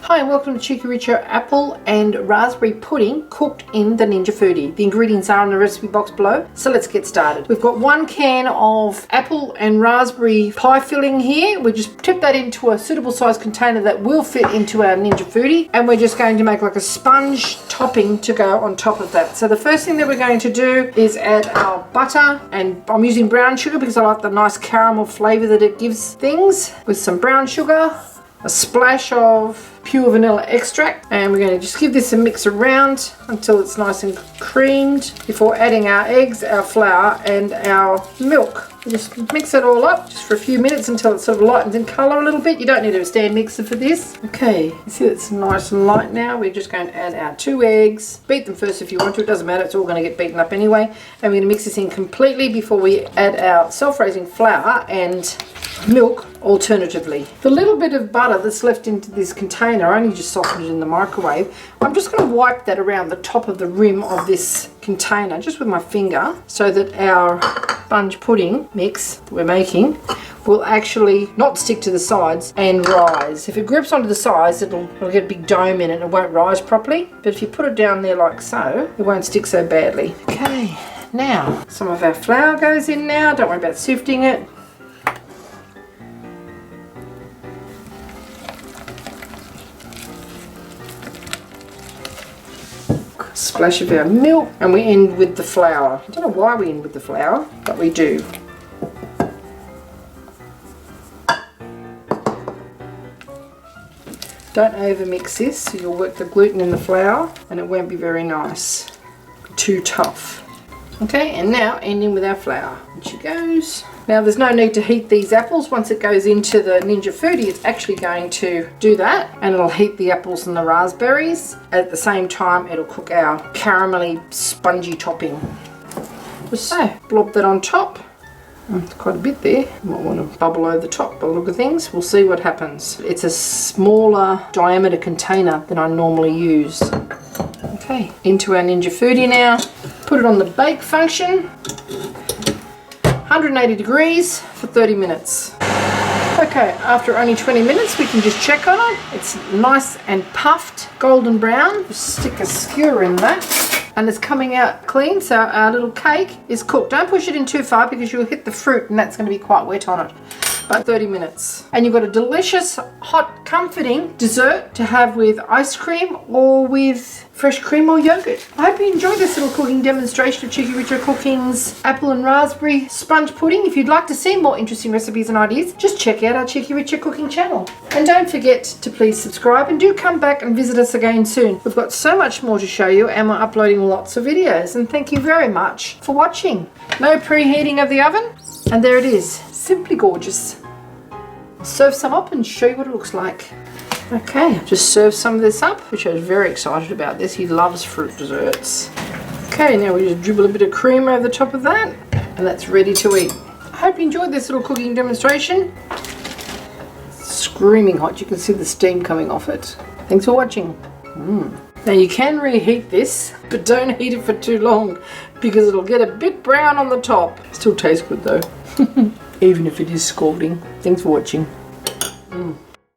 Hi and welcome to Cheekyricho apple and raspberry pudding cooked in the Ninja Foodi. The ingredients are in the recipe box below, so let's get started. We've got 1 can of apple and raspberry pie filling here. We just tip that into a suitable size container that will fit into our Ninja Foodi, and we're just going to make like a sponge topping to go on top of that. So the first thing that we're going to do is add our butter, and I'm using brown sugar because I like the nice caramel flavour that it gives things, with some brown sugar, a splash of pure vanilla extract, and we're going to just give this a mix around until it's nice and creamed before adding our eggs, our flour and our milk. We just mix it all up just for a few minutes until it sort of lightens in colour a little bit. You don't need a stand mixer for this. Okay, you see it's nice and light now. We're just going to add our 2 eggs. Beat them first if you want to, it doesn't matter, it's all going to get beaten up anyway. And we're going to mix this in completely before we add our self-raising flour and milk alternatively. The little bit of butter that's left into this container, I only just softened it in the microwave. I'm just going to wipe that around the top of the rim of this container just with my finger so that our sponge pudding mix that we're making will actually not stick to the sides and rise. If it grips onto the sides, it'll get a big dome in it and it won't rise properly. But if you put it down there like so, it won't stick so badly. Okay, now some of our flour goes in now. Don't worry about sifting it. Splash of our milk, and we end with the flour. I don't know why we end with the flour, but we do. Don't over mix this, so you'll work the gluten in the flour and it won't be very nice. Too tough. Okay, and now ending with our flour. And she goes. Now there's no need to heat these apples. Once it goes into the Ninja Foodi, it's actually going to do that, and it'll heat the apples and the raspberries. At the same time, it'll cook our caramelly, spongy topping. Just so, blob that on top. Quite a bit there. Might want to bubble over the top, but look at things. We'll see what happens. It's a smaller diameter container than I normally use. Okay, into our Ninja Foodi now. Put it on the bake function, 180 degrees for 30 minutes. Okay, after only 20 minutes we can just check on it. It's nice and puffed, golden brown. Just stick a skewer in that. And it's coming out clean, so our little cake is cooked. Don't push it in too far because you'll hit the fruit and that's going to be quite wet on it. About 30 minutes. And you've got a delicious, hot, comforting dessert to have with ice cream or with fresh cream or yogurt. I hope you enjoyed this little cooking demonstration of Cheekyricho Cooking's apple and raspberry sponge pudding. If you'd like to see more interesting recipes and ideas, just check out our Cheekyricho Cooking channel. And don't forget to please subscribe, and do come back and visit us again soon. We've got so much more to show you, and we're uploading lots of videos. And thank you very much for watching. No preheating of the oven, and there it is. Simply gorgeous. Serve some up and show you what it looks like. Okay, I've just served some of this up, which I was very excited about this. He loves fruit desserts. Okay, now we just dribble a bit of cream over the top of that, and that's ready to eat. I hope you enjoyed this little cooking demonstration. It's screaming hot, you can see the steam coming off it. Thanks for watching. Now you can reheat this, but don't heat it for too long because it'll get a bit brown on the top. Still tastes good though. Even if it is scalding. Thanks for watching.